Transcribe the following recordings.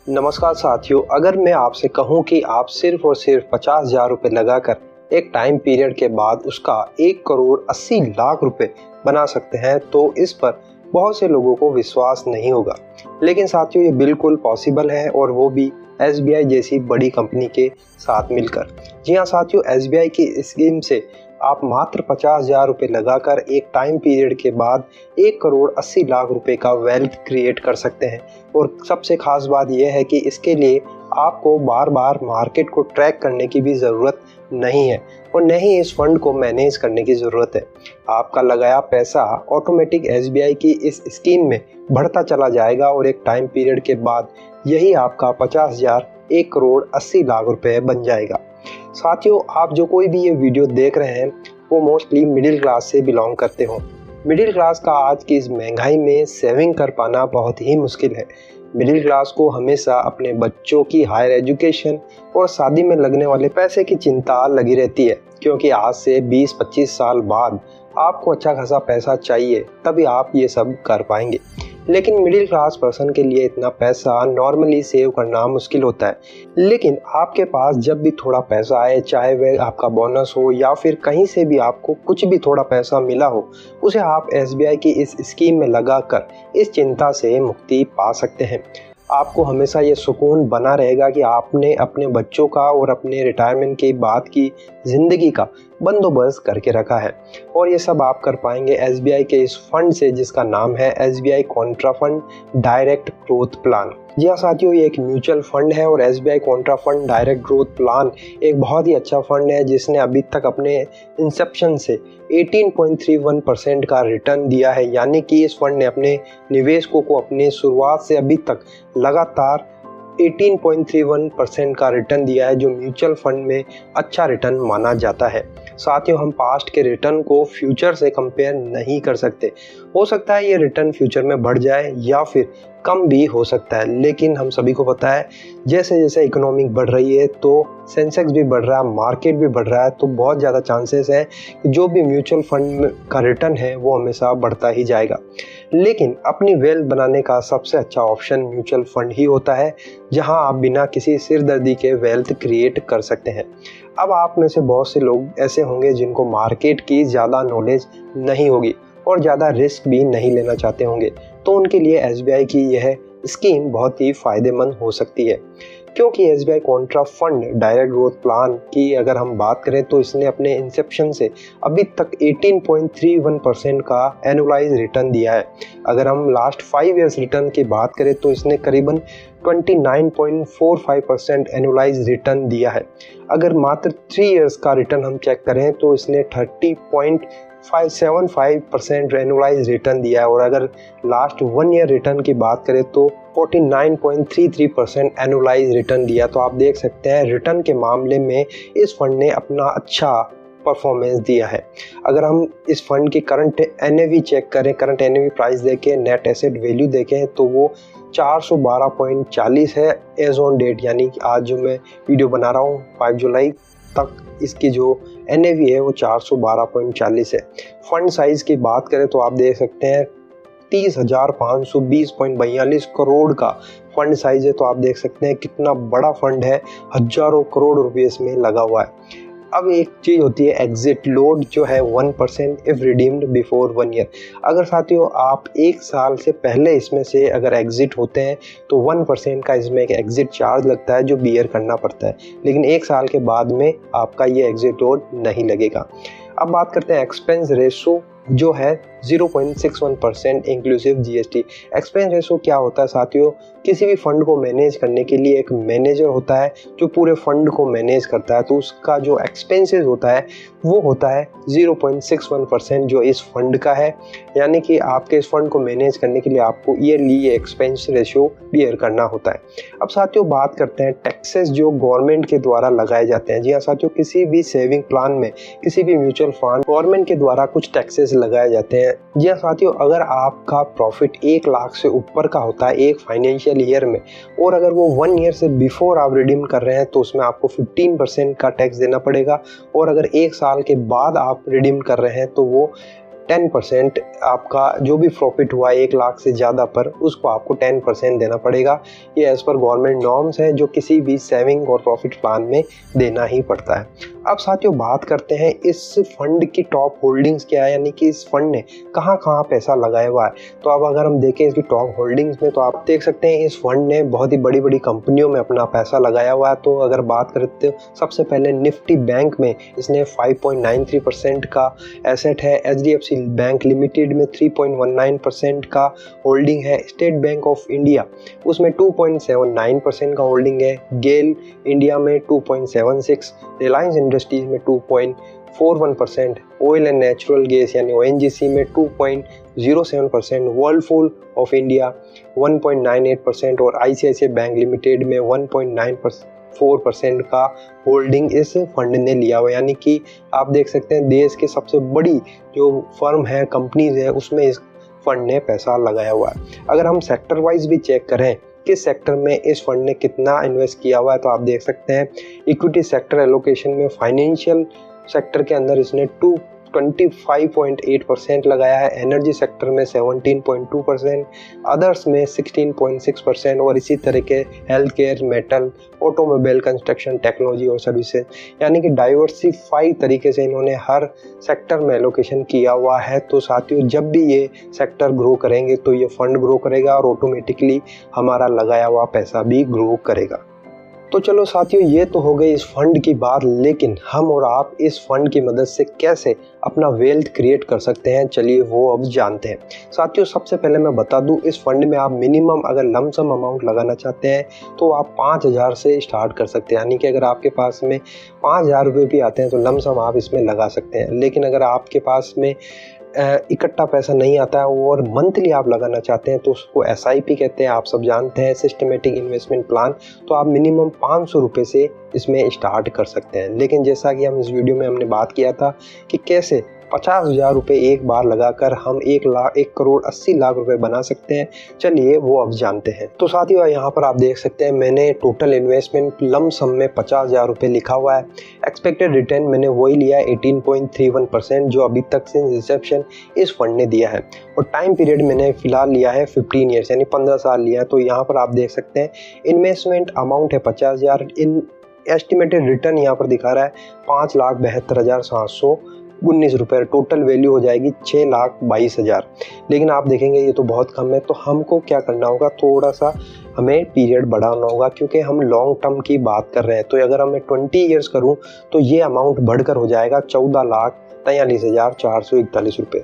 नमस्कार साथियों, अगर मैं आपसे कहूं कि आप सिर्फ और सिर्फ 50,000 रुपये लगाकर एक टाइम पीरियड के बाद उसका 1,80,00,000 रुपये बना सकते हैं तो इस पर बहुत से लोगों को विश्वास नहीं होगा। लेकिन साथियों, ये बिल्कुल पॉसिबल है और वो भी SBI जैसी बड़ी कंपनी के साथ मिलकर। जी हाँ साथियों, SBI की स्कीम से आप मात्र 50,000 रुपये लगाकर एक टाइम पीरियड के बाद 1,80,00,000 रुपये का वेल्थ क्रिएट कर सकते हैं। और सबसे खास बात यह है कि इसके लिए आपको बार बार मार्केट को ट्रैक करने की भी ज़रूरत नहीं है और न ही इस फंड को मैनेज करने की ज़रूरत है। आपका लगाया पैसा ऑटोमेटिक SBI की इस स्कीम में बढ़ता चला जाएगा और एक टाइम पीरियड के बाद यही आपका 50,000 1,80,00,000 रुपये बन जाएगा। साथियों, आप जो कोई भी ये वीडियो देख रहे हैं वो मोस्टली मिडिल क्लास से बिलोंग करते हो। मिडिल क्लास का आज की इस महंगाई में सेविंग कर पाना बहुत ही मुश्किल है। मिडिल क्लास को हमेशा अपने बच्चों की हायर एजुकेशन और शादी में लगने वाले पैसे की चिंता लगी रहती है, क्योंकि आज से 20-25 साल बाद आपको अच्छा खासा पैसा चाहिए, तभी आप ये सब कर पाएंगे। लेकिन मिडिल क्लास पर्सन के लिए इतना पैसा नॉर्मली सेव करना मुश्किल होता है। लेकिन आपके पास जब भी थोड़ा पैसा आए, चाहे वह आपका बोनस हो या फिर कहीं से भी आपको कुछ भी थोड़ा पैसा मिला हो, उसे आप SBI की इस स्कीम में लगाकर इस चिंता से मुक्ति पा सकते हैं। आपको हमेशा ये सुकून बना रहेगा कि आपने अपने बच्चों का और अपने रिटायरमेंट के बाद की ज़िंदगी का बंदोबस्त करके रखा है। और ये सब आप कर पाएंगे SBI के इस फंड से, जिसका नाम है SBI contra fund direct growth plan. जी हाँ साथियों, ये एक म्यूचुअल फंड है और SBI contra fund direct growth plan एक बहुत ही अच्छा फंड है जिसने अभी तक अपने इंसेप्शन से 18.31% का रिटर्न दिया है। यानी कि इस फंड ने अपने निवेशकों को अपने शुरुआत से अभी तक लगातार 18.31% का रिटर्न दिया है, जो म्यूचुअल फंड में अच्छा रिटर्न माना जाता है। साथियों, हम पास्ट के रिटर्न को फ्यूचर से कंपेयर नहीं कर सकते। हो सकता है ये रिटर्न फ्यूचर में बढ़ जाए या फिर कम भी हो सकता है, लेकिन हम सभी को पता है जैसे जैसे इकोनॉमिक बढ़ रही है तो सेंसेक्स भी बढ़ रहा है, मार्केट भी बढ़ रहा है, तो बहुत ज़्यादा चांसेस है कि जो भी म्यूचुअल फंड का रिटर्न है वो हमेशा बढ़ता ही जाएगा। लेकिन अपनी वेल्थ बनाने का सबसे अच्छा ऑप्शन म्यूचुअल फंड ही होता है, जहां आप बिना किसी सिरदर्दी के वेल्थ क्रिएट कर सकते हैं। अब आप में से बहुत से लोग ऐसे होंगे जिनको मार्केट की ज़्यादा नॉलेज नहीं होगी और ज़्यादा रिस्क भी नहीं लेना चाहते होंगे, तो उनके लिए SBI की यह स्कीम बहुत ही फ़ायदेमंद हो सकती है। क्योंकि SBI contra fund direct growth plan की अगर हम बात करें तो इसने अपने इंसेप्शन से अभी तक 18.31% का एनुअलाइज रिटर्न दिया है। अगर हम लास्ट 5 इयर्स रिटर्न की बात करें तो इसने करीबन 29.45% एनुअलाइज रिटर्न दिया है। अगर मात्र 3 इयर्स का रिटर्न हम चेक करें तो इसने 30.575% एनुअलाइज रिटर्न दिया है। और अगर लास्ट 1 ईयर रिटर्न की बात करें तो 49.33% एनुअलाइज रिटर्न दिया। तो आप देख सकते हैं रिटर्न के मामले में इस फंड ने अपना अच्छा परफॉर्मेंस दिया है। अगर हम इस फंड की करंट NAV चेक करें, करंट NAV प्राइस देखें, नेट एसेट वैल्यू देखें तो वो 412.40 है एज ऑन डेट। यानी कि आज जो मैं वीडियो बना रहा हूँ 5 जुलाई तक इसकी जो NAV है वो 412.40 है। फंड साइज की बात करें तो आप देख सकते हैं 30,520.42 करोड़ का फंड साइज है। तो आप देख सकते हैं कितना बड़ा फंड है, हजारों करोड़ रुपए इसमें लगा हुआ है। अब एक चीज़ होती है एग्जिट लोड, जो है 1% इफ रिडीम्ड बिफोर 1 ईयर। अगर साथियों आप 1 साल से पहले इसमें से अगर एग्जिट होते हैं तो 1% का इसमें एक एग्जिट चार्ज लगता है जो बियर करना पड़ता है, लेकिन 1 साल के बाद में आपका ये एग्जिट लोड नहीं लगेगा। अब बात करते हैं एक्सपेंस रेशो, जो है 0.61% इंक्लूसिव GST। एक्सपेंस रेशो क्या होता है साथियों? किसी भी फंड को मैनेज करने के लिए एक मैनेजर होता है जो पूरे फंड को मैनेज करता है, तो उसका जो एक्सपेंसेस होता है वो होता है 0.61% जो इस फंड का है। यानी कि आपके इस फंड को मैनेज करने के लिए आपको ईयरली ये एक्सपेंस रेशो बियर करना होता है। अब साथियों बात करते हैं टैक्सेस जो गवर्नमेंट के द्वारा लगाए जाते हैं। जी हाँ साथियों, किसी भी सेविंग प्लान में, किसी भी म्यूचुअल फंड गवर्नमेंट के द्वारा कुछ टैक्सेस लगाए जाते हैं। जी हाँ साथियों, अगर आपका प्रॉफिट 1 लाख से ऊपर का होता है एक फाइनेंशियल ईयर में, और अगर वो 1 ईयर से बिफोर आप रिडीम कर रहे हैं तो उसमें आपको 15% का टैक्स देना पड़ेगा। और अगर 1 साल के बाद आप रिडीम कर रहे हैं तो वो 10% आपका जो भी प्रॉफिट हुआ 1 लाख से ज़्यादा पर उसको आपको 10% देना पड़ेगा। ये एज़ पर गवर्नमेंट नॉर्म्स है जो किसी भी सेविंग और प्रॉफिट प्लान में देना ही पड़ता है। अब साथियों बात करते हैं इस फंड की टॉप होल्डिंग्स क्या है, यानी कि इस फंड ने कहाँ कहाँ पैसा लगाया हुआ है। तो अब अगर हम देखें इसकी टॉप होल्डिंग्स में तो आप देख सकते हैं इस फंड ने बहुत ही बड़ी बड़ी कंपनियों में अपना पैसा लगाया हुआ है। तो अगर बात करते हो सबसे पहले निफ्टी बैंक में इसने 5.93% का एसेट है, HDFC बैंक लिमिटेड में 3.19% का होल्डिंग है, स्टेट बैंक ऑफ इंडिया उसमें 2.79% का होल्डिंग है, गेल इंडिया में 2.76, रिलायंस इंडस्ट्रीज में 2.41%, ऑयल एंड नेचुरल गैस यानी ONGC में 2.07%, वर्लपूल ऑफ इंडिया 1.98% और ICICI बैंक लिमिटेड में 1.94% का होल्डिंग इस फंड ने लिया हुआ। यानी कि आप देख सकते हैं देश की सबसे बड़ी जो फर्म है, कंपनीज है, उसमें इस फंड ने पैसा लगाया हुआ है। अगर हम सेक्टर वाइज भी चेक करें किस सेक्टर में इस फंड ने कितना इन्वेस्ट किया हुआ है तो आप देख सकते हैं इक्विटी सेक्टर एलोकेशन में फाइनेंशियल सेक्टर के अंदर इसने 25.8% लगाया है, एनर्जी सेक्टर में 17.2%, अदर्स में 16.6% और इसी तरह के health care, metal, automobile, construction, technology और सर्विसेज, यानी कि डाइवर्सिफाई तरीके से इन्होंने हर सेक्टर में एलोकेशन किया हुआ है। तो साथियों जब भी ये सेक्टर ग्रो करेंगे तो ये फंड ग्रो करेगा और ऑटोमेटिकली हमारा लगाया हुआ पैसा भी ग्रो करेगा। तो चलो साथियों ये तो हो गई इस फंड की बात, लेकिन हम और आप इस फंड की मदद से कैसे अपना वेल्थ क्रिएट कर सकते हैं, चलिए वो अब जानते हैं। साथियों सबसे पहले मैं बता दूं इस फंड में आप मिनिमम अगर लमसम अमाउंट लगाना चाहते हैं तो आप 5,000 से स्टार्ट कर सकते हैं। यानी कि अगर आपके पास में 5,000 रुपये भी आते हैं तो लमसम आप इसमें लगा सकते हैं। लेकिन अगर आपके पास में इकट्ठा पैसा नहीं आता है और मंथली आप लगाना चाहते हैं तो उसको SIP कहते हैं, आप सब जानते हैं, सिस्टमेटिक इन्वेस्टमेंट प्लान। तो आप मिनिमम 500 रुपये से इसमें स्टार्ट कर सकते हैं। लेकिन जैसा कि हम इस वीडियो में हमने बात किया था कि कैसे 50,000 रुपये एक बार लगाकर हम 1,80,00,000 रुपये बना सकते हैं, चलिए वो अब जानते हैं। तो साथियों यहाँ पर आप देख सकते हैं मैंने टोटल इन्वेस्टमेंट लम सम में 50,000 रुपये लिखा हुआ है। एक्सपेक्टेड रिटर्न मैंने वही लिया है 18.31% जो अभी तक से रिसेप्शन इस फंड ने दिया है, और टाइम पीरियड मैंने फिलहाल लिया है 15 ईयर्स यानी 15 साल लिया है। तो यहाँ पर आप देख सकते हैं इन्वेस्टमेंट अमाउंट है 50,000, इन एस्टिमेटेड रिटर्न यहाँ पर दिखा रहा है 5,72,719 रुपये, टोटल वैल्यू हो जाएगी 6,22,000। लेकिन आप देखेंगे ये तो बहुत कम है, तो हमको क्या करना होगा, थोड़ा सा हमें पीरियड बढ़ाना होगा क्योंकि हम लॉन्ग टर्म की बात कर रहे हैं। तो अगर मैं 20 ईयर्स करूं तो ये अमाउंट बढ़कर हो जाएगा 14,43,441 रुपये।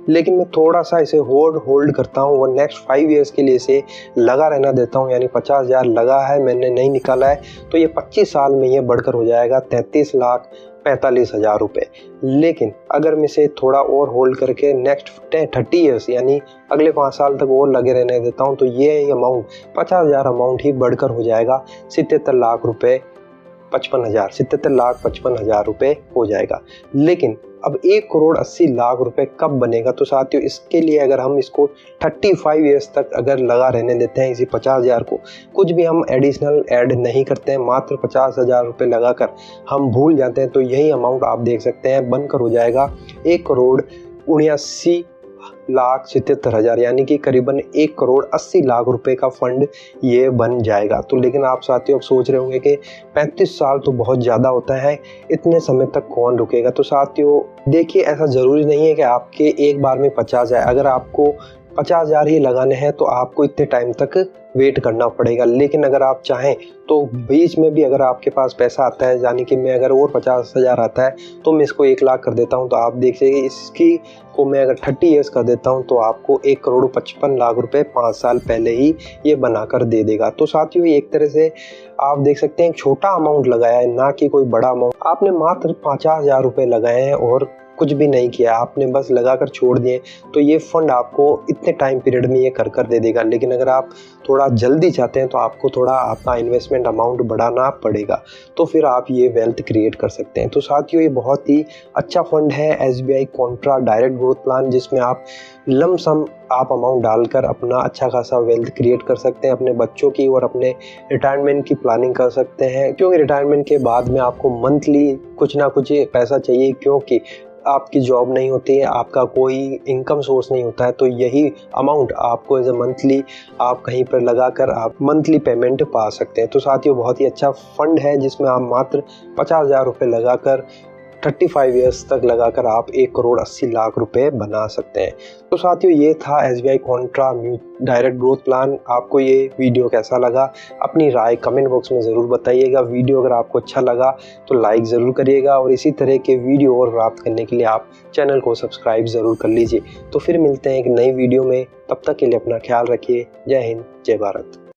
लेकिन मैं थोड़ा सा इसे होल्ड करता हूँ और नेक्स्ट 5 ईयर्स के लिए इसे लगा रहना देता हूँ, यानी 50,000 लगा है मैंने नहीं निकाला है, तो ये 25 साल में ये बढ़कर हो जाएगा 33,45,000 रुपये। लेकिन अगर मैं इसे थोड़ा और होल्ड करके नेक्स्ट 30 ईयर्स यानी अगले 5 साल तक और लगे रहने देता हूँ तो ये अमाउंट 50,000 अमाउंट ही बढ़कर हो जाएगा 77,00,000 रुपये, 77,55,000 रुपये हो जाएगा। लेकिन अब 1,80,00,000 रुपये कब बनेगा, तो साथियों इसके लिए अगर हम इसको 35 ईयर्स तक अगर लगा रहने देते हैं इसी 50,000 को, कुछ भी हम एडिशनल ऐड नहीं करते हैं, मात्र 50,000 रुपये लगाकर हम भूल जाते हैं, तो यही अमाउंट आप देख सकते हैं बनकर हो जाएगा 1,79,77,000 यानी कि करीबन 1,80,00,000 रुपये का फंड ये बन जाएगा। तो लेकिन आप साथियों अब सोच रहे होंगे कि 35 साल तो बहुत ज़्यादा होता है, इतने समय तक कौन रुकेगा। तो साथियों देखिए ऐसा ज़रूरी नहीं है कि आपके एक बार में 50 आए, अगर आपको 50,000 ही लगाने हैं तो आपको इतने टाइम तक वेट करना पड़ेगा। लेकिन अगर आप चाहें तो बीच में भी अगर आपके पास पैसा आता है, यानी कि मैं अगर और 50,000 आता है तो मैं इसको 1,00,000 कर देता हूं, तो आप देखिए इसकी को मैं अगर 30 ईयर्स कर देता हूं तो आपको 1,55,00,000 रुपये 5 साल पहले ही ये बनाकर दे देगा। तो साथियों एक तरह से आप देख सकते हैं एक छोटा अमाउंट लगाया है, ना कि कोई बड़ा अमाउंट। आपने मात्र 50,000 रुपये लगाए हैं और कुछ भी नहीं किया, आपने बस लगाकर छोड़ दिए, तो ये फंड आपको इतने टाइम पीरियड में ये कर दे देगा। लेकिन अगर आप थोड़ा जल्दी चाहते हैं तो आपको थोड़ा आपका इन्वेस्टमेंट अमाउंट बढ़ाना पड़ेगा, तो फिर आप ये वेल्थ क्रिएट कर सकते हैं। तो साथियों ये बहुत ही अच्छा फंड है SBI Contra direct growth plan, जिसमें आप लमसम आप अमाउंट डालकर अपना अच्छा खासा वेल्थ क्रिएट कर सकते हैं, अपने बच्चों की और अपने रिटायरमेंट की प्लानिंग कर सकते हैं। क्योंकि रिटायरमेंट के बाद में आपको मंथली कुछ ना कुछ पैसा चाहिए, क्योंकि आपकी जॉब नहीं होती है, आपका कोई इनकम सोर्स नहीं होता है, तो यही अमाउंट आपको एज ए मंथली आप कहीं पर लगाकर आप मंथली पेमेंट पा सकते हैं। तो साथियों बहुत ही अच्छा फंड है जिसमें आप मात्र 50,000 रुपये लगाकर 35 ईयर्स तक लगाकर आप 1,80,00,000 रुपए बना सकते हैं। तो साथियों ये था SBI Contra direct growth plan. आपको ये वीडियो कैसा लगा अपनी राय कमेंट बॉक्स में ज़रूर बताइएगा। वीडियो अगर आपको अच्छा लगा तो लाइक ज़रूर करिएगा और इसी तरह के वीडियो और प्राप्त करने के लिए आप चैनल को सब्सक्राइब ज़रूर कर लीजिए। तो फिर मिलते हैं एक नई वीडियो में, तब तक के लिए अपना ख्याल रखिए। जय हिंद, जय भारत।